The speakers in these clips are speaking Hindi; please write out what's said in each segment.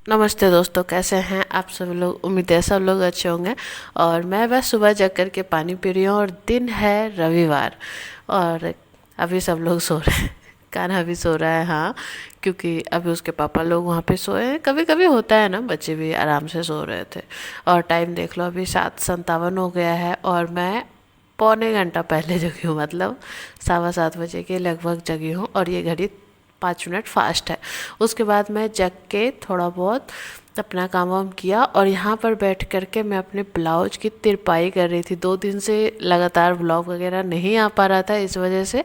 नमस्ते दोस्तों, कैसे हैं आप सभी लोग। उम्मीद है सब लोग अच्छे होंगे। और मैं बस सुबह जग कर के पानी पी रही हूँ और दिन है रविवार। और अभी सब लोग सो रहे हैं। कान्हा भी सो रहा है, हाँ, क्योंकि अभी उसके पापा लोग वहाँ पे सोए हैं। कभी कभी होता है ना, बच्चे भी आराम से सो रहे थे। और टाइम देख लो, अभी 7:57 हो गया है और मैं पौने घंटा पहले जगी हूँ, मतलब 7:15 बजे के लगभग जगी हूँ। और ये घड़ी 5 मिनट फास्ट है। उसके बाद मैं जग के थोड़ा बहुत अपना काम वाम किया और यहाँ पर बैठ कर के मैं अपने ब्लाउज की तिरपाई कर रही थी। 2 दिन से लगातार ब्लॉग वगैरह नहीं आ पा रहा था इस वजह से,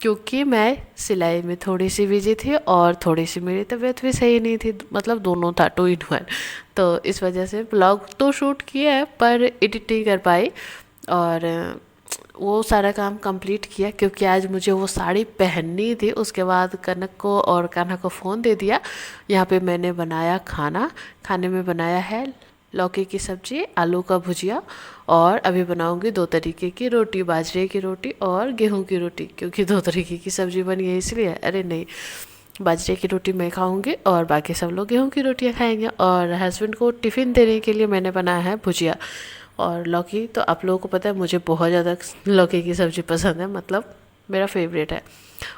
क्योंकि मैं सिलाई में थोड़ी सी बिजी थी और थोड़ी सी मेरी तबीयत भी सही नहीं थी, मतलब दोनों था, 2 in 1। तो इस वजह से ब्लॉग तो शूट किया है पर एडिट नहीं कर पाई। और वो सारा काम कंप्लीट किया क्योंकि आज मुझे वो साड़ी पहननी थी। उसके बाद कनक को और कान्हा को फ़ोन दे दिया। यहाँ पे मैंने बनाया खाना। खाने में बनाया है लौकी की सब्जी, आलू का भुजिया, और अभी बनाऊंगी 2 तरीके की रोटी, बाजरे की रोटी और गेहूं की रोटी। क्योंकि 2 तरीके की सब्जी बनी है इसलिए। अरे नहीं, बाजरे की रोटी मैं खाऊंगी और बाकी सब लोग गेहूं की रोटियां खाएंगे। और हस्बैंड को टिफ़िन देने के लिए मैंने बनाया है भुजिया और लौकी। तो आप लोगों को पता है मुझे बहुत ज़्यादा लौकी की सब्ज़ी पसंद है, मतलब मेरा फेवरेट है।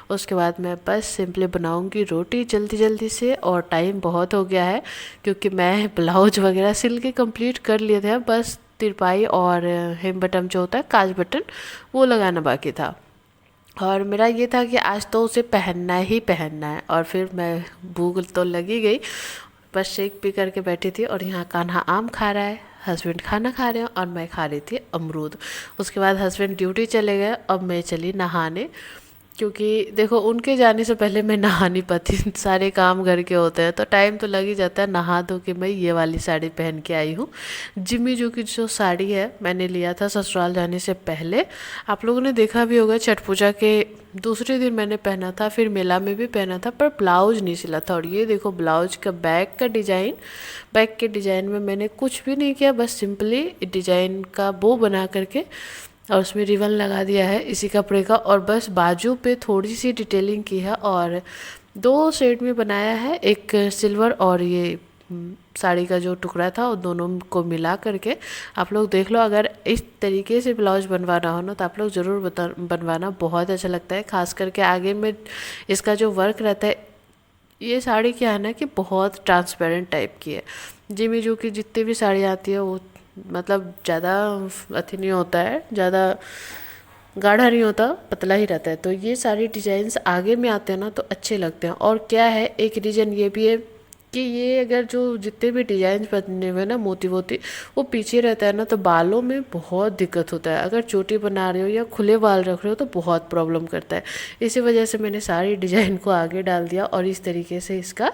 उसके बाद मैं बस सिंपली बनाऊंगी रोटी जल्दी जल्दी से। और टाइम बहुत हो गया है क्योंकि मैं ब्लाउज वगैरह सिल के कंप्लीट कर लिए थे, बस तिरपाई और हेम बटन जो होता है काज बटन, वो लगाना बाकी था। और मेरा ये था कि आज तो उसे पहनना ही पहनना है। और फिर मैं भूख तो लगी गई, बस शेक पी करके बैठी थी। और यहाँ कान्हा आम खा रहा है, हस्बैंड खाना खा रहे हैं और मैं खा रही थी अमरूद। उसके बाद हस्बैंड ड्यूटी चले गए, अब मैं चली नहाने। क्योंकि देखो, उनके जाने से पहले मैं नहा नहीं पाती। सारे काम घर के होते हैं तो टाइम तो लग ही जाता है। नहा धो के मैं ये वाली साड़ी पहन के आई हूँ। जिम्मी जो की जो साड़ी है मैंने लिया था ससुराल जाने से पहले। आप लोगों ने देखा भी होगा, छठ पूजा के दूसरे दिन मैंने पहना था, फिर मेला में भी पहना था, पर ब्लाउज नहीं सिला था। और ये देखो ब्लाउज का बैक का डिज़ाइन। बैक के डिज़ाइन में मैंने कुछ भी नहीं किया, बस सिंपली डिज़ाइन का बो बना करके और उसमें रिबन लगा दिया है इसी कपड़े का। और बस बाजू पे थोड़ी सी डिटेलिंग की है और 2 शेड में बनाया है, एक सिल्वर और ये साड़ी का जो टुकड़ा था वो दोनों को मिला करके। आप लोग देख लो, अगर इस तरीके से ब्लाउज बनवाना हो ना तो आप लोग ज़रूर बनवाना, बहुत अच्छा लगता है। खास करके आगे में इसका जो वर्क रहता है। ये साड़ी क्या है ना कि बहुत ट्रांसपेरेंट टाइप की है। जिमी जू की जितनी भी साड़ी आती है वो मतलब ज़्यादा अथी नहीं होता है, ज़्यादा गाढ़ा नहीं होता, पतला ही रहता है। तो ये सारी डिजाइन्स आगे में आते हैं ना तो अच्छे लगते हैं। और क्या है, एक रीज़न ये भी है कि ये अगर जो जितने भी डिजाइन बनने हुए ना मोती वोती, वो पीछे रहता है ना तो बालों में बहुत दिक्कत होता है। अगर चोटी बना रहे हो या खुले बाल रख रहे हो तो बहुत प्रॉब्लम करता है। इसी वजह से मैंने सारी डिजाइन को आगे डाल दिया और इस तरीके से इसका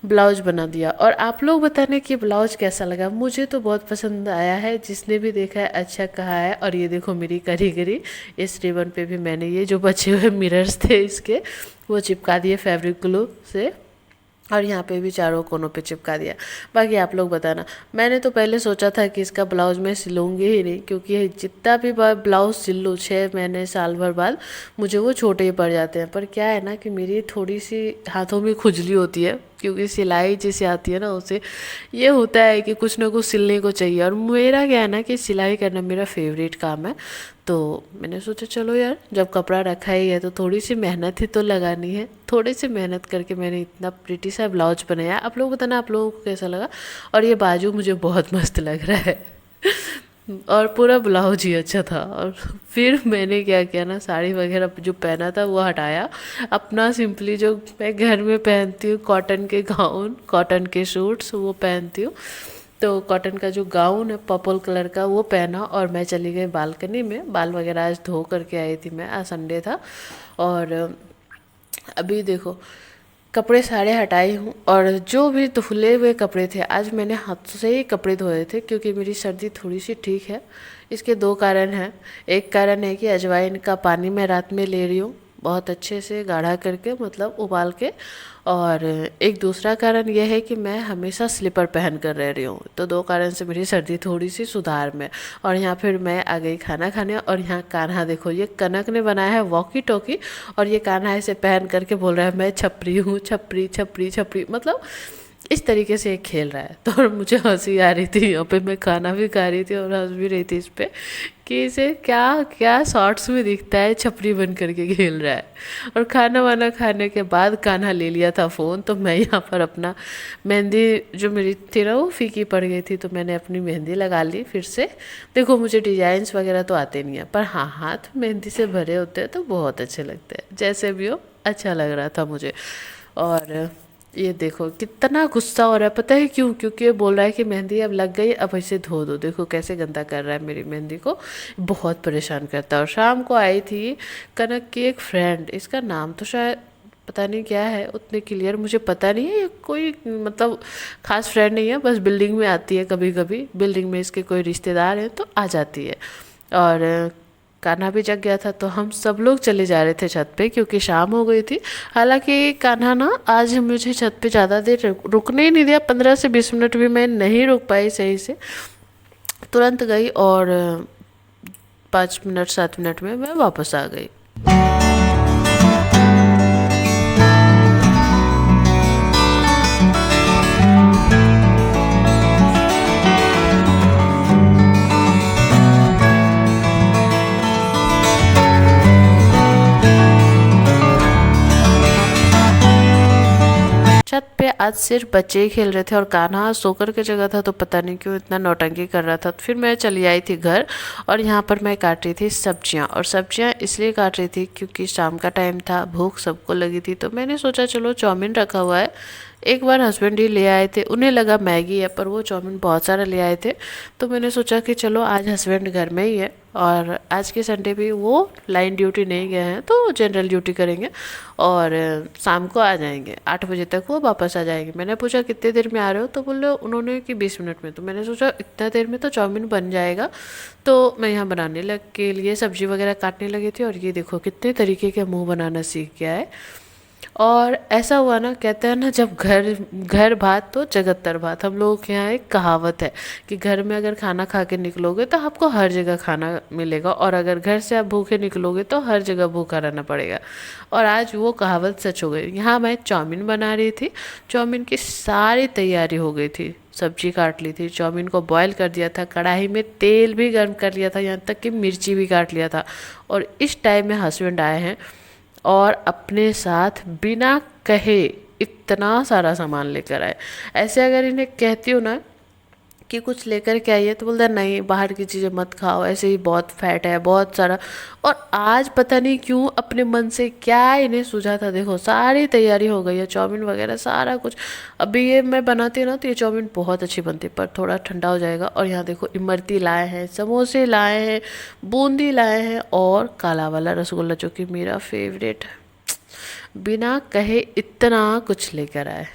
ब्लाउज बना दिया। और आप लोग बताने कि ब्लाउज कैसा लगा। मुझे तो बहुत पसंद आया है, जिसने भी देखा है अच्छा कहा है। और ये देखो मेरी कारीगरी, इस रिबन पे भी मैंने ये जो बचे हुए मिरर्स थे इसके, वो चिपका दिए फैब्रिक ग्लू से। और यहाँ पे भी चारों कोनों पे चिपका दिया। बाकी आप लोग बताना। मैंने तो पहले सोचा था कि इसका ब्लाउज मैं सिलूँगी ही नहीं, क्योंकि जितना भी बार ब्लाउज सिल लूँ 6 महीने साल भर बाद मुझे वो छोटे ही पड़ जाते हैं। पर क्या है ना कि मेरी थोड़ी सी हाथों में खुजली होती है, क्योंकि सिलाई जैसे आती है ना उसे ये होता है कि कुछ ना कुछ सिलने को चाहिए। और मेरा क्या है ना कि सिलाई करना मेरा फेवरेट काम है। तो मैंने सोचा चलो यार, जब कपड़ा रखा ही है तो थोड़ी सी मेहनत ही तो लगानी है। थोड़ी सी मेहनत करके मैंने इतना प्रिटी सा ब्लाउज बनाया। आप लोग बताना आप लोगों को कैसा लगा। और ये बाजू मुझे बहुत मस्त लग रहा है। और पूरा ब्लाउज ही अच्छा था। और फिर मैंने क्या किया ना, साड़ी वगैरह जो पहना था वो हटाया। अपना सिंपली जो मैं घर में पहनती हूँ, कॉटन के गाउन, कॉटन के सूट्स वो पहनती हूँ। तो कॉटन का जो गाउन है पर्पल कलर का वो पहना और मैं चली गई बालकनी में। बाल वगैरह आज धो करके आई थी मैं, आज संडे था। और अभी देखो कपड़े सारे हटाई हूँ। और जो भी धुले हुए कपड़े थे आज मैंने हाथों से ही कपड़े धोए थे, क्योंकि मेरी सर्दी थोड़ी सी ठीक है। इसके 2 कारण हैं। एक कारण है कि अजवाइन का पानी मैं रात में ले रही हूँ बहुत अच्छे से गाढ़ा करके, मतलब उबाल के। और एक दूसरा कारण यह है कि मैं हमेशा स्लीपर पहन कर रह रही हूँ। तो 2 कारण से मेरी सर्दी थोड़ी सी सुधार में। और यहाँ फिर मैं आ गई खाना खाने। और यहाँ कान्हा देखो, ये कनक ने बनाया है वॉकी टॉकी और ये कान्हा इसे पहन करके बोल रहा है मैं छपरी हूँ, छपरी छपरी छपरी। मतलब इस तरीके से ये खेल रहा है। तो और मुझे हंसी आ रही थी, यहाँ पे मैं खाना भी खा रही थी और हंस भी रही थी इस पे कि इसे क्या क्या शॉर्ट्स में दिखता है छपरी बन करके खेल रहा है। और खाना वाना खाने के बाद कान्हा ले लिया था फ़ोन, तो मैं यहाँ पर अपना मेहंदी जो मेरी थी ना वो फीकी पड़ गई थी, तो मैंने अपनी मेहंदी लगा ली फिर से। देखो मुझे डिजाइंस वगैरह तो आते नहीं है, पर हाँ हाथ मेहंदी से भरे होते हैं तो बहुत अच्छे लगते हैं। जैसे भी हो अच्छा लग रहा था मुझे। और ये देखो कितना गुस्सा हो रहा है, पता है क्यों? क्योंकि ये बोल रहा है कि मेहंदी अब लग गई, अब इसे धो दो। देखो कैसे गंदा कर रहा है मेरी मेहंदी को, बहुत परेशान करता है। और शाम को आई थी कनक की एक फ्रेंड, इसका नाम तो शायद पता नहीं क्या है, उतने क्लियर मुझे पता नहीं है। ये कोई मतलब खास फ्रेंड नहीं है, बस बिल्डिंग में आती है कभी कभी, बिल्डिंग में इसके कोई रिश्तेदार हैं तो आ जाती है। और कान्हा भी जग गया था, तो हम सब लोग चले जा रहे थे छत पे क्योंकि शाम हो गई थी। हालांकि कान्हा ना आज मुझे छत पे ज़्यादा देर रुकने ही नहीं दिया, 15 से 20 मिनट भी मैं नहीं रुक पाई सही से, तुरंत गई और 5 मिनट 7 मिनट में मैं वापस आ गई। छत पे आज सिर्फ बच्चे ही खेल रहे थे और कान्हा सोकर के जगह था, तो पता नहीं क्यों इतना नौटंकी कर रहा था। फिर मैं चली आई थी घर और यहाँ पर मैं काट रही थी सब्जियाँ। और सब्जियाँ इसलिए काट रही थी क्योंकि शाम का टाइम था, भूख सबको लगी थी, तो मैंने सोचा चलो चाउमीन रखा हुआ है, एक बार हस्बैंड ही ले आए थे, उन्हें लगा मैगी है, पर वो चाउमीन बहुत सारा ले आए थे। तो मैंने सोचा कि चलो आज हस्बैंड घर में ही है और आज के संडे भी वो लाइन ड्यूटी नहीं गए हैं तो जनरल ड्यूटी करेंगे और शाम को आ जाएंगे, 8 बजे तक वो वापस आ जाएंगे। मैंने पूछा कितने देर में आ रहे हो, तो बोले उन्होंने कि 20 मिनट में। तो मैंने सोचा इतना देर में तो चाउमीन बन जाएगा, तो मैं यहाँ बनाने लग के लिए सब्जी वगैरह काटने लगी थी। और ये देखो कितने तरीके के मुँह बनाना सीख गया है। और ऐसा हुआ ना, कहते हैं ना जब घर घर भात तो जगत्तर भात, हम लोगों के यहाँ एक कहावत है कि घर में अगर खाना खा के निकलोगे तो आपको हर जगह खाना मिलेगा, और अगर घर से आप भूखे निकलोगे तो हर जगह भूखा रहना पड़ेगा। और आज वो कहावत सच हो गई। यहाँ मैं चाउमीन बना रही थी, चाउमीन की सारी तैयारी हो गई थी, सब्जी काट ली थी, चाउमीन को बॉईल कर दिया था, कढ़ाई में तेल भी गर्म कर लिया था, यहाँ तक कि मिर्ची भी काट लिया था। और इस टाइम में हस्बैंड आए हैं और अपने साथ बिना कहे इतना सारा सामान लेकर आए। ऐसे अगर इन्हें कहती हूँ ना कि कुछ लेकर के आइए तो बोलता है नहीं बाहर की चीज़ें मत खाओ, ऐसे ही बहुत फैट है बहुत सारा। और आज पता नहीं क्यों अपने मन से क्या इन्हें सूझा था, देखो सारी तैयारी हो गई है, चाउमीन वगैरह सारा कुछ। अभी ये मैं बनाती हूँ ना तो ये चाउमीन बहुत अच्छी बनती है, पर थोड़ा ठंडा हो जाएगा। और यहाँ देखो इमरती लाए हैं, समोसे लाए हैं, बूंदी लाए हैं और काला वाला रसगुल्ला जो कि मेरा फेवरेट है। बिना कहे इतना कुछ लेकर आए,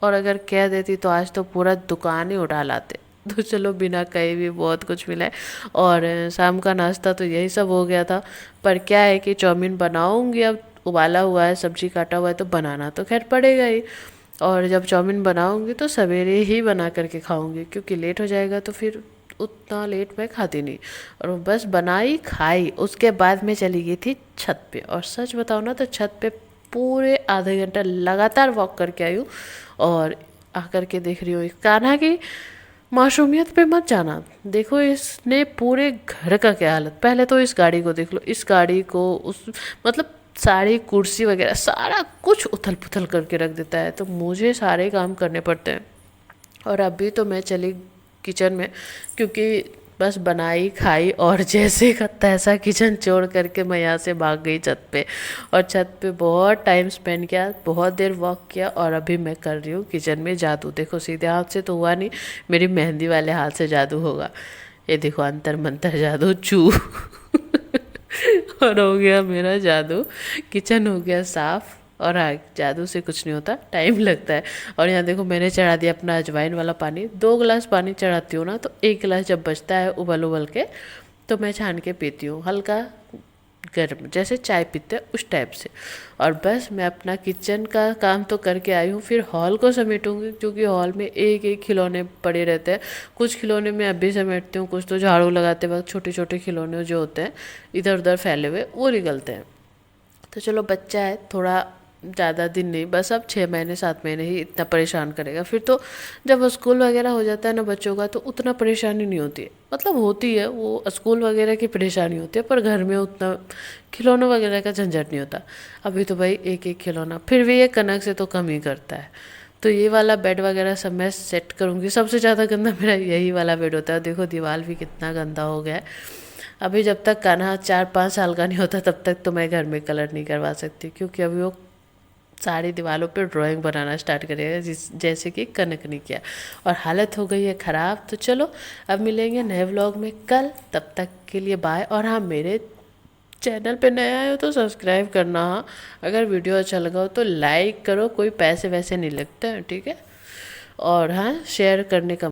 और अगर कह देती तो आज तो पूरा दुकान ही उठा लाते। तो चलो बिना कहे भी बहुत कुछ मिला है। और शाम का नाश्ता तो यही सब हो गया था। पर क्या है कि चाउमीन बनाऊंगी, अब उबाला हुआ है, सब्जी काटा हुआ है, तो बनाना तो खैर पड़ेगा ही। और जब चाउमीन बनाऊंगी तो सवेरे ही बना करके खाऊंगी, क्योंकि लेट हो जाएगा तो फिर उतना लेट मैं खाती नहीं। और बस बनाई खाई, उसके बाद मैं चली गई थी छत पे। और सच बताऊँ ना तो छत पे पूरे आधे घंटा लगातार वॉक करके आई हूँ। और आकर के देख रही हूँ कान्हा की मासूमियत पे मत जाना। देखो इसने पूरे घर का क्या हालत, पहले तो इस गाड़ी को देख लो, इस गाड़ी को उस मतलब सारी कुर्सी वगैरह सारा कुछ उथल पुथल करके रख देता है, तो मुझे सारे काम करने पड़ते हैं। और अभी तो मैं चली किचन में, क्योंकि बस बनाई खाई और जैसे का तैसा किचन छोड़ करके मैं यहाँ से भाग गई छत पे। और छत पे बहुत टाइम स्पेंड किया, बहुत देर वॉक किया, और अभी मैं कर रही हूँ किचन में जादू। देखो सीधे हाथ से तो हुआ नहीं, मेरी मेहंदी वाले हाथ से जादू होगा। ये देखो अंतर मंतर जादू चू और हो गया मेरा जादू, किचन हो गया साफ। और हाँ जादू से कुछ नहीं होता, टाइम लगता है। और यहाँ देखो मैंने चढ़ा दिया अपना अजवाइन वाला पानी, 2 गिलास पानी चढ़ाती हूँ ना तो 1 गिलास जब बचता है उबल उबल के तो मैं छान के पीती हूँ, हल्का गर्म जैसे चाय पीते हैं उस टाइप से। और बस मैं अपना किचन का काम तो करके आई हूँ, फिर हॉल को समेटूंगी, क्योंकि हॉल में एक एक खिलौने पड़े रहते हैं। कुछ खिलौने मैं अभी समेटती हूँ, कुछ तो झाड़ू लगाते वक्त छोटे छोटे खिलौने जो होते हैं इधर उधर फैले हुए वो निकलते हैं। तो चलो बच्चा है, थोड़ा ज़्यादा दिन नहीं, बस अब 6 महीने 7 महीने ही इतना परेशान करेगा। फिर तो जब स्कूल वगैरह हो जाता है ना बच्चों का, तो उतना परेशानी नहीं होती है, मतलब होती है, वो स्कूल वगैरह की परेशानी होती है, पर घर में उतना खिलौनों वगैरह का झंझट नहीं होता। अभी तो भाई एक एक खिलौना, फिर भी ये कनक से तो कम ही करता है। तो ये वाला बेड वगैरह सब मैं सेट करूँगी। सबसे ज़्यादा गंदा मेरा यही वाला बेड होता है। देखो दीवार भी कितना गंदा हो गया है। अभी जब तक कान्हा 4-5 साल का नहीं होता तब तक तो मैं घर में कलर नहीं करवा सकती, क्योंकि अभी वो सारी दीवारों पे ड्राइंग बनाना स्टार्ट करेगा, जैसे कि कनक ने किया, और हालत हो गई है ख़राब। तो चलो अब मिलेंगे नए व्लॉग में कल, तब तक के लिए बाय। और हाँ, मेरे चैनल पे नया आए हो तो सब्सक्राइब करना। हाँ, अगर वीडियो अच्छा लगा हो तो लाइक करो, कोई पैसे वैसे नहीं लगते हैं, ठीक है। और हाँ, शेयर करने का